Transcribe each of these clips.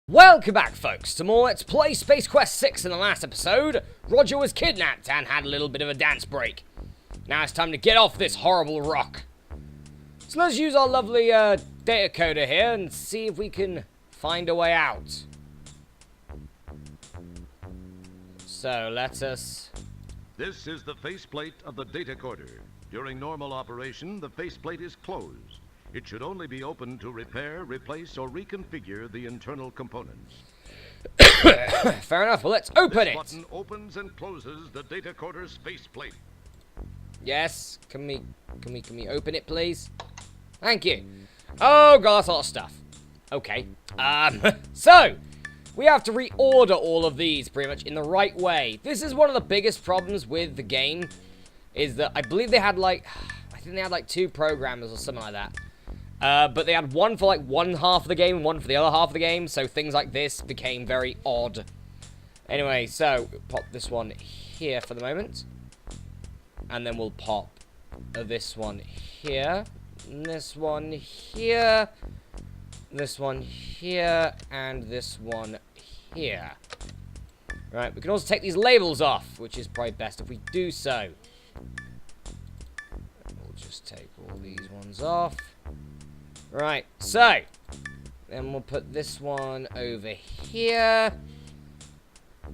Welcome back, folks, to more Let's Play Space Quest 6. In the last episode, Roger was kidnapped and had a little bit of a dance break. Now it's time to get off this horrible rock. So let's use our lovely data coder here and see if we can find a way out. So let us... This is the faceplate of the data coder. During normal operation, the faceplate is closed. It should only be opened to repair, replace, or reconfigure the internal components. Fair enough, well let's open this it! Button opens and closes the data coder's faceplate. Yes, can we open it, please? Thank you. Oh god, that's a lot of stuff. Okay. So, we have to reorder all of these pretty much in the right way. This is one of the biggest problems with the game, is that I believe they had like, I think they had like 2 programmers or something like that. But they had one for like one half of the game and one for the other half of the game, so things like this became very odd. Anyway, so pop this one here for the moment. And then we'll pop this one here, this one here, this one here, and this one here. Right, we can also take these labels off, which is probably best if we do so. We'll just take all these ones off. Right, so, then we'll put this one over here.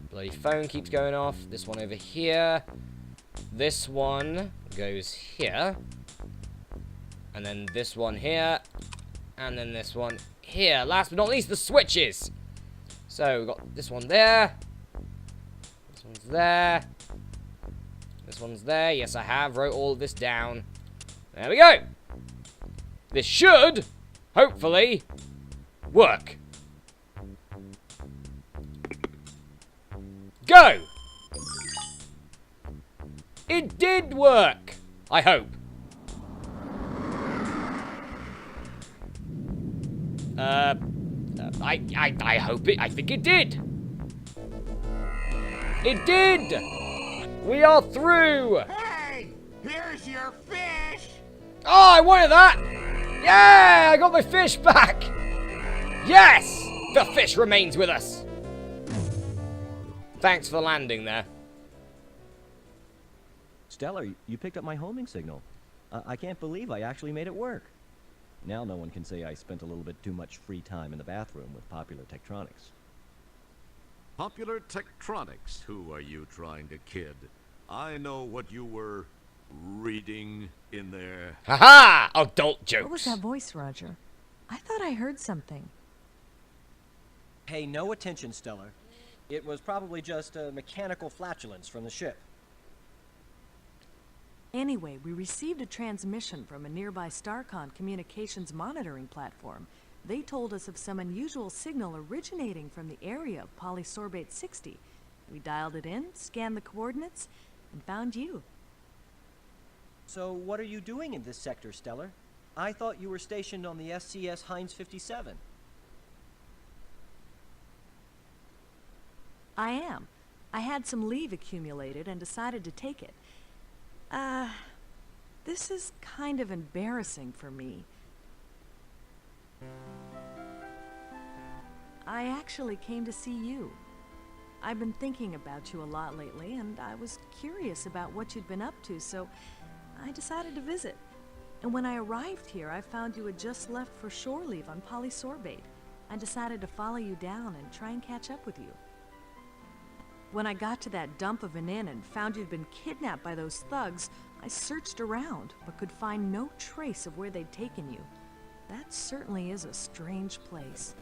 Bloody phone keeps going off. This one over here. This one goes here. And then this one here. And then this one here. Last but not least, the switches. So, we've got this one there. This one's there. This one's there. Yes, I have. Wrote all of this down. There we go. This should, hopefully, work. Go! It did work! I hope. I hope it, I think it did. It did! We are through! Hey! Here's your fish! Oh, I wanted that! Yeah! I got my fish back! Yes! The fish remains with us. Thanks for landing there. Stellar, you picked up my homing signal. I can't believe I actually made it work. Now no one can say I spent a little bit too much free time in the bathroom with Popular Tektronix. Popular Tektronix, who are you trying to kid? I know what you were reading in there. Haha! Adult jokes. What was that voice, Roger? I thought I heard something. Pay no attention, Stellar. It was probably just a mechanical flatulence from the ship. Anyway, we received a transmission from a nearby StarCon communications monitoring platform. They told us of some unusual signal originating from the area of Polysorbate 60. We dialed it in, scanned the coordinates, and found you. So what are you doing in this sector, Stellar? I thought you were stationed on the SCS Heinz 57. I am. I had some leave accumulated and decided to take it. This is kind of embarrassing for me. I actually came to see you. I've been thinking about you a lot lately, and I was curious about what you'd been up to, so I decided to visit. And when I arrived here, I found you had just left for shore leave on Polysorbate. I decided to follow you down and try and catch up with you. When I got to that dump of an inn and found you'd been kidnapped by those thugs, I searched around, but could find no trace of where they'd taken you. That certainly is a strange place.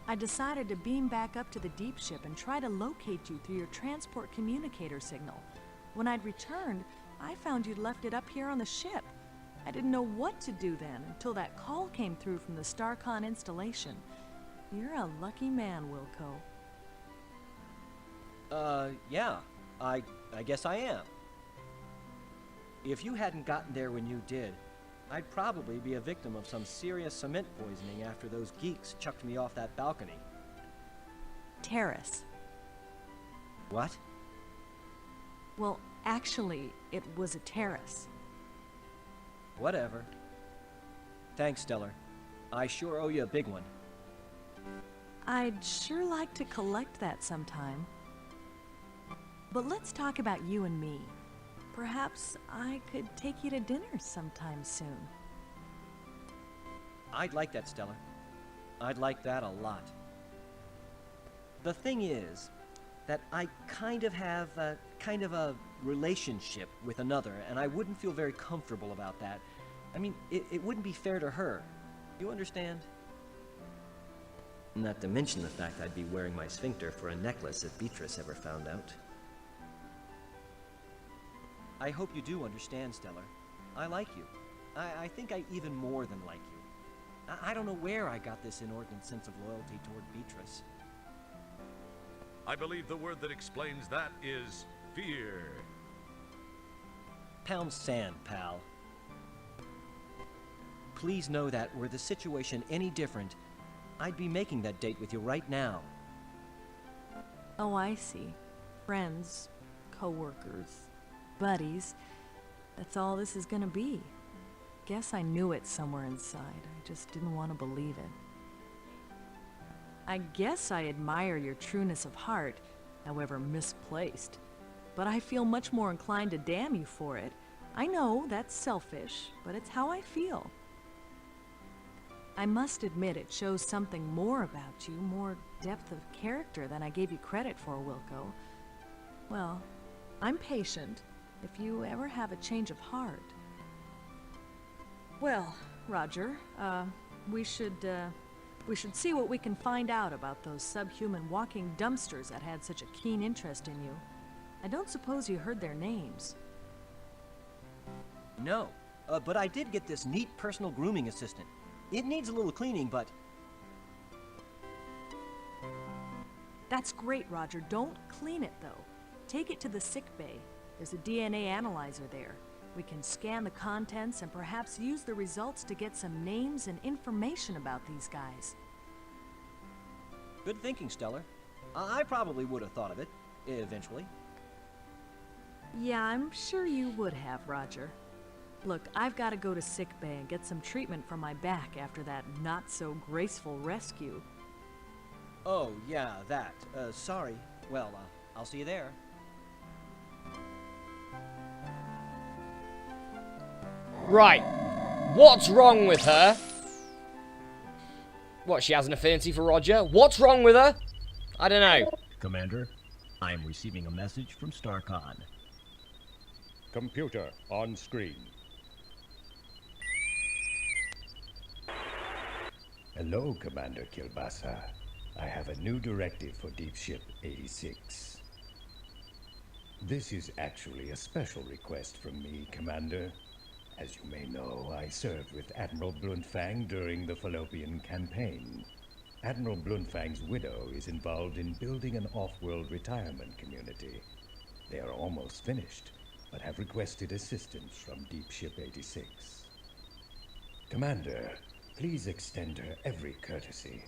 I decided to beam back up to the deep ship and try to locate you through your transport communicator signal. When I'd returned, I found you'd left it up here on the ship. I didn't know what to do then until that call came through from the StarCon installation. You're a lucky man, Wilco. Yeah. I guess I am. If you hadn't gotten there when you did, I'd probably be a victim of some serious cement poisoning after those geeks chucked me off that balcony. Terrace. What? Well, actually, it was a terrace. Whatever. Thanks, Stellar. I sure owe you a big one. I'd sure like to collect that sometime. But let's talk about you and me. Perhaps I could take you to dinner sometime soon. I'd like that, Stellar. I'd like that a lot. The thing is that I kind of have a relationship with another, and I wouldn't feel very comfortable about that. I mean, it wouldn't be fair to her. You understand? Not to mention the fact I'd be wearing my sphincter for a necklace if Beatrice ever found out. I hope you do understand, Stellar. I like you. I think I even more than like you. I don't know where I got this inordinate sense of loyalty toward Beatrice. I believe the word that explains that is fear. Pound sand, pal. Please know that were the situation any different, I'd be making that date with you right now. Oh, I see. Friends, co-workers, buddies. That's all this is gonna be. Guess I knew it somewhere inside. I just didn't want to believe it. I guess I admire your trueness of heart, however misplaced. But I feel much more inclined to damn you for it. I know that's selfish, but it's how I feel. I must admit it shows something more about you, more depth of character than I gave you credit for, Wilco. Well, I'm patient if you ever have a change of heart. Well, Roger, we should see what we can find out about those subhuman walking dumpsters that had such a keen interest in you. I don't suppose you heard their names. No, but I did get this neat personal grooming assistant. It needs a little cleaning, but... That's great, Roger. Don't clean it, though. Take it to the sick bay. There's a DNA analyzer there. We can scan the contents and perhaps use the results to get some names and information about these guys. Good thinking, Stellar. I probably would have thought of it, eventually. Yeah, I'm sure you would have, Roger. Look, I've got to go to sick bay and get some treatment for my back after that not-so-graceful rescue. Oh, yeah, that. Sorry. Well, I'll see you there. Right. What's wrong with her? What, she has an affinity for Roger? What's wrong with her? I don't know. Commander, I am receiving a message from StarCon. Computer on screen. Hello, Commander Kilbasa. I have a new directive for Deep Ship 86. This is actually a special request from me, Commander. As you may know, I served with Admiral Bluntfang during the Fallopian campaign. Admiral Bluntfang's widow is involved in building an off-world retirement community. They are almost finished, but have requested assistance from Deep Ship 86. Commander, please extend her every courtesy.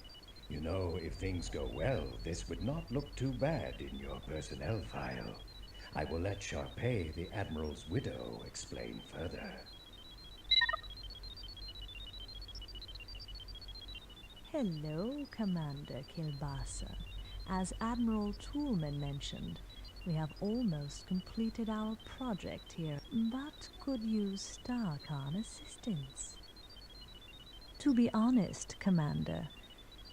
You know, if things go well, this would not look too bad in your personnel file. I will let Sharpay, the Admiral's widow, explain further. Hello, Commander Kilbasa. As Admiral Toolman mentioned, we have almost completed our project here, but could use StarCon assistance. To be honest, Commander,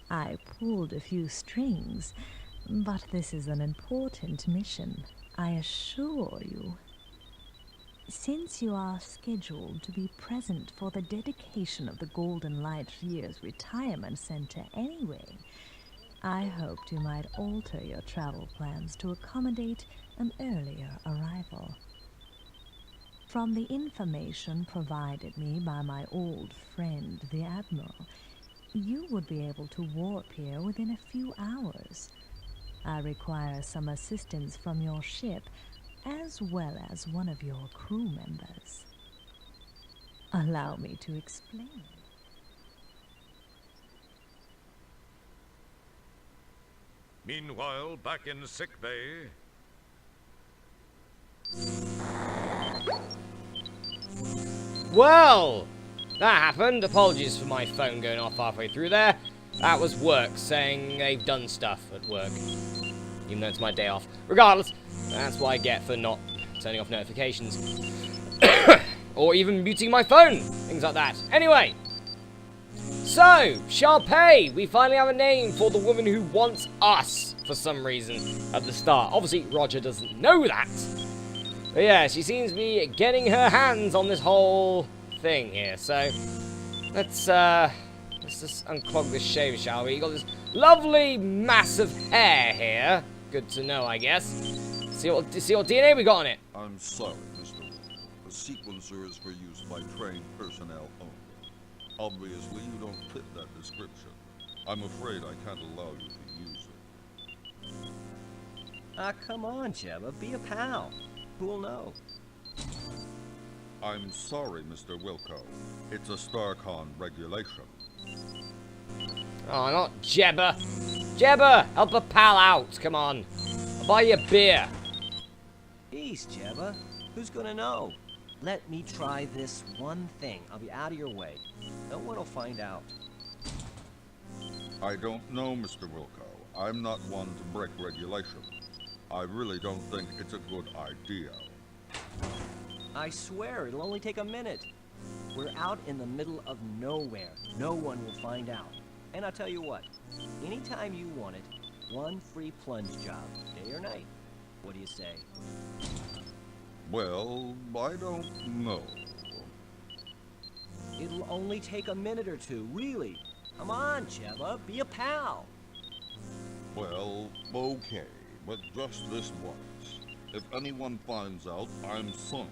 I pulled a few strings, but this is an important mission, I assure you. Since you are scheduled to be present for the dedication of the Golden Light Year's Retirement Center anyway, I hoped you might alter your travel plans to accommodate an earlier arrival. From the information provided me by my old friend, the Admiral, you would be able to warp here within a few hours. I require some assistance from your ship, as well as one of your crew members. Allow me to explain. Meanwhile, back in sickbay... Well, that happened. Apologies for my phone going off halfway through there. That was work saying they've done stuff at work. Even though it's my day off. Regardless, that's what I get for not turning off notifications. Or even muting my phone. Things like that. Anyway. So, Sharpay. We finally have a name for the woman who wants us for some reason at the start. Obviously, Roger doesn't know that. But yeah, she seems to be getting her hands on this whole thing here. So, let's just unclog this shaver, shall we? You got this lovely mass of hair here. Good to know, I guess. See what DNA we got on it. I'm sorry, Mr. Wolf. The sequencer is for use by trained personnel only. Obviously, you don't fit that description. I'm afraid I can't allow you to use it. Ah, come on, Jebba. Be a pal. Who'll know? I'm sorry, Mr. Wilco. It's a StarCon regulation. Oh, not Jebba. Jebba, help a pal out. Come on. I'll buy you a beer. Peace, Jebba. Who's gonna know? Let me try this one thing. I'll be out of your way. No one will find out. I don't know, Mr. Wilco. I'm not one to break regulation. I really don't think it's a good idea. I swear, it'll only take a minute. We're out in the middle of nowhere. No one will find out. And I'll tell you what, anytime you want it, one free plunge job, day or night. What do you say? Well, I don't know. It'll only take a minute or two, really. Come on, Jebba, be a pal. Well, okay, but just this once. If anyone finds out I'm sunk,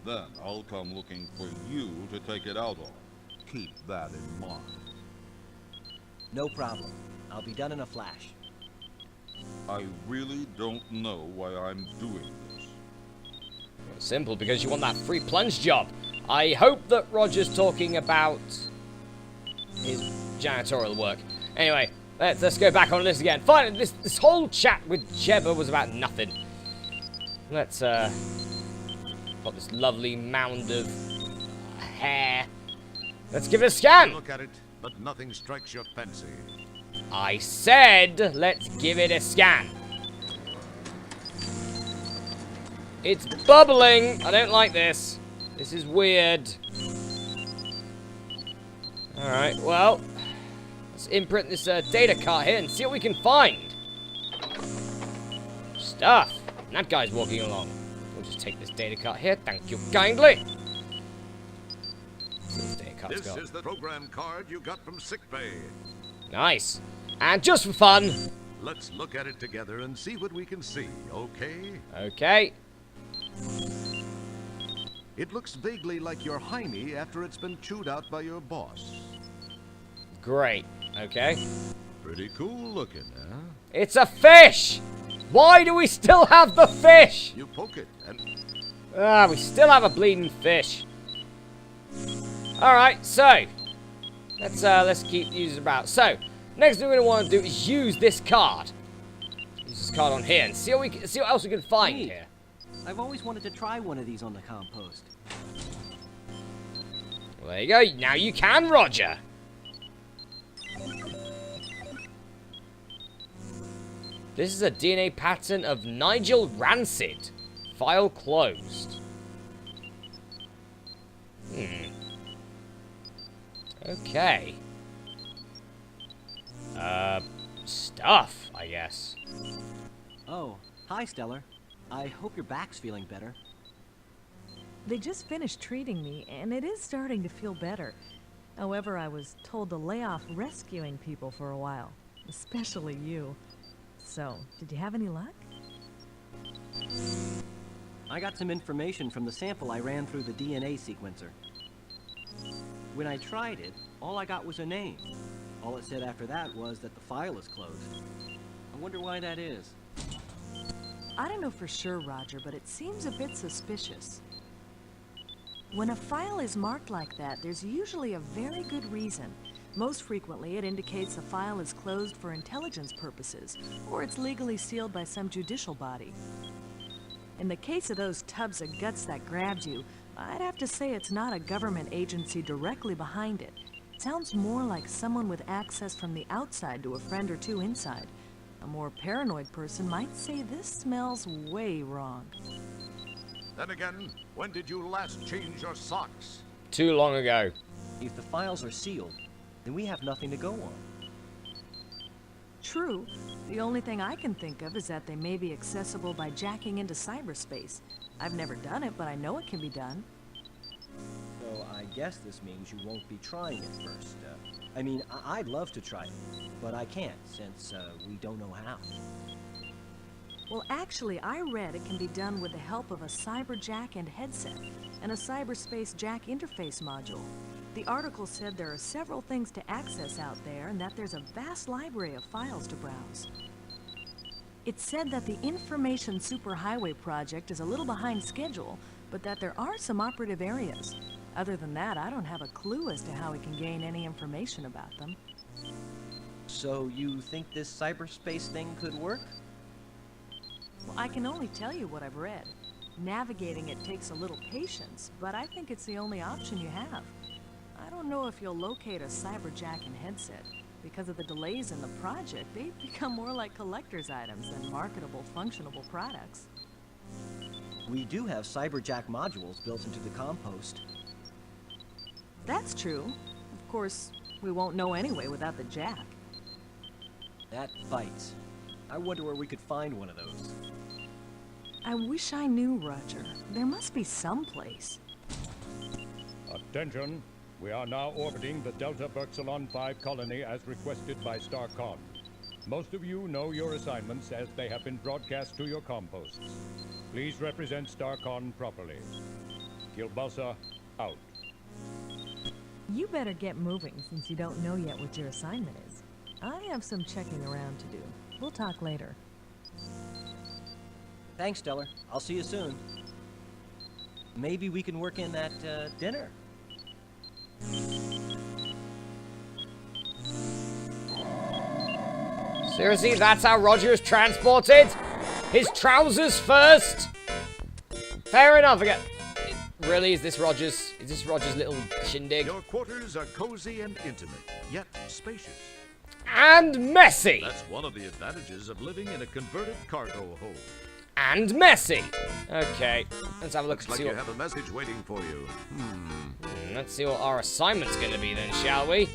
then I'll come looking for you to take it out on. Keep that in mind. No problem. I'll be done in a flash. I really don't know why I'm doing this. Simple, because you want that free plunge job. I hope that Roger's talking about his janitorial work. Anyway, let's go back on this again. Fine, this whole chat with Jebba was about nothing. Let's got this lovely mound of hair. Let's give it a scan. Look at it, but nothing strikes your fancy. I said, let's give it a scan. It's bubbling. I don't like this. This is weird. Alright, well, let's imprint this data cart here and see what we can find. Stuff. And that guy's walking along. We'll just take this data cart here. Thank you kindly. This data cart's This got. is the program card you got from sickbay. Nice. And just for fun. Let's look at it together and see what we can see, okay? Okay. It looks vaguely like your hiney after it's been chewed out by your boss. Great. Okay. Pretty cool looking, huh? It's a fish! Why do we still have the fish? You poke it and... Ah, we still have a bleeding fish. Alright, so let's keep using about. So, next thing we're gonna want to do is use this card. Use this card on here and see what else we can find Neat. here. I've always wanted to try one of these on the compost. Well, there you go. Now you can, Roger. This is a DNA pattern of Nigel Rancid. File closed. Okay. Stuff, I guess. Oh, hi, Stellar. I hope your back's feeling better. They just finished treating me, and it is starting to feel better. However, I was told to lay off rescuing people for a while, especially you. So, did you have any luck? I got some information from the sample I ran through the DNA sequencer. When I tried it, all I got was a name. All it said after that was that the file is closed. I wonder why that is. I don't know for sure, Roger, but it seems a bit suspicious. When a file is marked like that, there's usually a very good reason. Most frequently, it indicates the file is closed for intelligence purposes, or it's legally sealed by some judicial body. In the case of those tubs of guts that grabbed you, I'd have to say it's not a government agency directly behind it. It sounds more like someone with access from the outside to a friend or two inside. A more paranoid person might say this smells way wrong. Then again, when did you last change your socks? Too long ago. If the files are sealed, then we have nothing to go on. True. The only thing I can think of is that they may be accessible by jacking into cyberspace. I've never done it, but I know it can be done. So I guess this means you won't be trying it first. I mean, I'd love to try it, but I can't since we don't know how. Well, actually, I read it can be done with the help of a cyber jack and headset, and a cyberspace jack interface module. The article said there are several things to access out there, and that there's a vast library of files to browse. It said that the Information Superhighway project is a little behind schedule, but that there are some operative areas. Other than that, I don't have a clue as to how we can gain any information about them. So you think this cyberspace thing could work? Well, I can only tell you what I've read. Navigating it takes a little patience, but I think it's the only option you have. I don't know if you'll locate a cyberjack and headset. Because of the delays in the project, they've become more like collector's items than marketable, functionable products. We do have cyberjack modules built into the compost. That's true. Of course, we won't know anyway without the jack. That bites. I wonder where we could find one of those. I wish I knew, Roger. There must be some place. Attention! We are now orbiting the Delta Berxalon 5 colony as requested by StarCon. Most of you know your assignments as they have been broadcast to your composts. Please represent StarCon properly. Kilbasa, out. You better get moving since you don't know yet what your assignment is. I have some checking around to do. We'll talk later. Thanks, Stellar. I'll see you soon. Maybe we can work in that dinner. Seriously, that's how Roger is transported? His trousers first? Fair enough. Again. Really, is this Roger's little shindig? Your quarters are cozy and intimate, yet spacious. And messy. That's one of the advantages of living in a converted cargo hold. And messy. Okay, let's have a look. Looks like you have a message waiting for you. Let's see what our assignment's going to be then, shall we?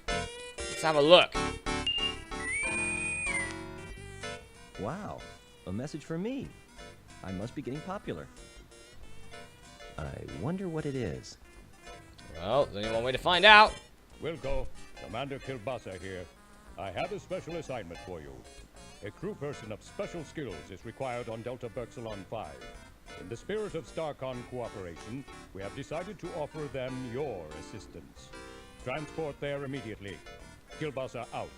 Let's have a look. Wow, a message for me. I must be getting popular. I wonder what it is. Well, there's only one way to find out. Wilco, Commander Kilbasa here. I have a special assignment for you. A crew person of special skills is required on Delta Berxalon 5. In the spirit of StarCon cooperation, we have decided to offer them your assistance. Transport there immediately. Kilbasa out.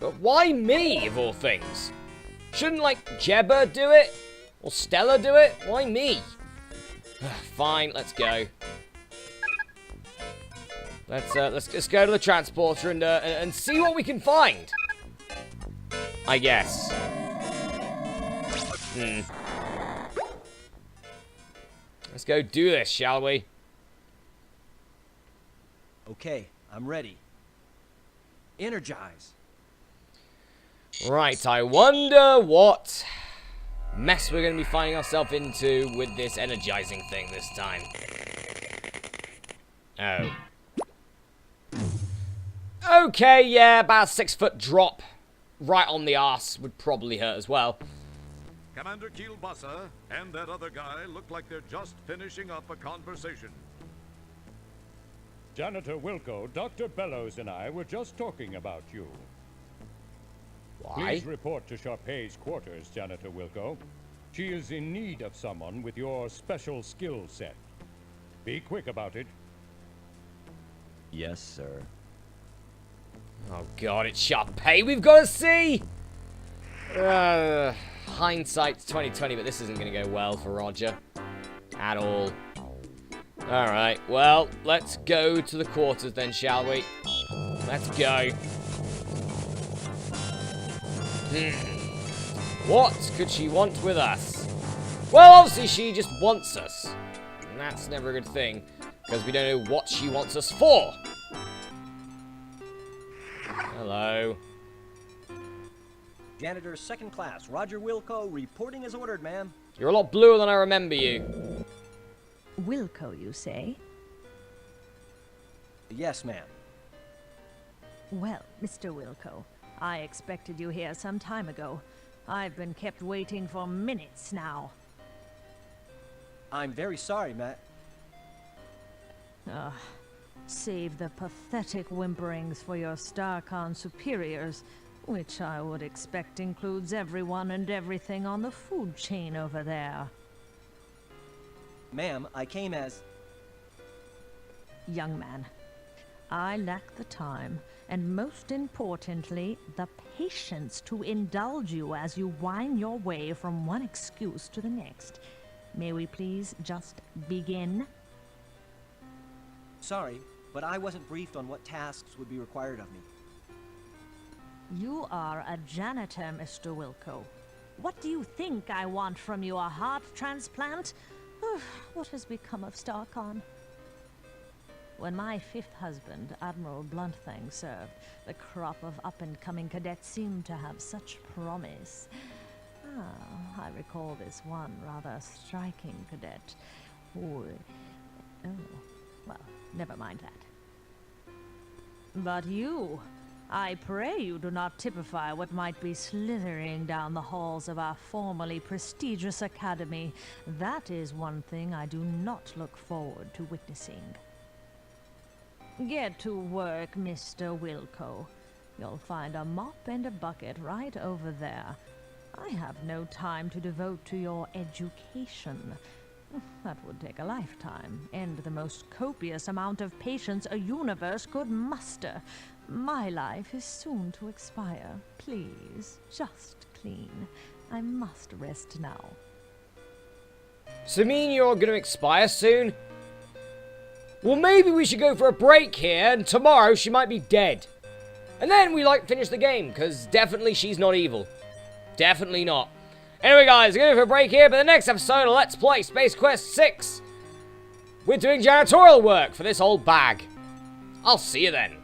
But why me, of all things? Shouldn't, like, Jebba do it? Or Stella do it? Why me? Fine, let's go. Let's go to the transporter and see what we can find. I guess. Let's go do this, shall we? Okay, I'm ready. Energize. Right, I wonder what mess we're going to be finding ourselves into with this energizing thing this time. Oh. Okay, yeah, about a 6-foot drop right on the arse would probably hurt as well. Commander Kilbasa and that other guy look like they're just finishing up a conversation. Janitor Wilco, Dr. Bellows and I were just talking about you. Why? Please report to Sharpay's quarters, Janitor Wilco. She is in need of someone with your special skill set. Be quick about it. Yes, sir. Oh god, it's Sharpay we've got to see! Hindsight's 2020, but this isn't going to go well for Roger. At all. Alright, well, let's go to the quarters then, shall we? Let's go. What could she want with us? Well, obviously she just wants us. And that's never a good thing, because we don't know what she wants us for. Hello. Janitor second class, Roger Wilco, reporting as ordered, ma'am. You're a lot bluer than I remember you. Wilco, you say? Yes, ma'am. Well, Mr. Wilco, I expected you here some time ago. I've been kept waiting for minutes now. I'm very sorry, Matt. Save the pathetic whimperings for your StarCon superiors, which I would expect includes everyone and everything on the food chain over there. Ma'am, I came as... Young man, I lack the time, and most importantly, the patience to indulge you as you whine your way from one excuse to the next. May we please just begin? Sorry, but I wasn't briefed on what tasks would be required of me. You are a janitor, Mr. Wilco. What do you think I want from you, a heart transplant? What has become of StarCon? When my fifth husband, Admiral Bluntfang, served, the crop of up-and-coming cadets seemed to have such promise. I recall this one rather striking cadet who... Oh, well, never mind that. But you... I pray you do not typify what might be slithering down the halls of our formerly prestigious academy. That is one thing I do not look forward to witnessing. Get to work, Mr. Wilco. You'll find a mop and a bucket right over there. I have no time to devote to your education. That would take a lifetime, and the most copious amount of patience a universe could muster. My life is soon to expire. Please, just clean. I must rest now. So you mean you're going to expire soon? Well, maybe we should go for a break here, and tomorrow she might be dead. And then we, finish the game, because definitely she's not evil. Definitely not. Anyway, guys, we're going to go for a break here, but the next episode of Let's Play Space Quest 6, we're doing janitorial work for this old bag. I'll see you then.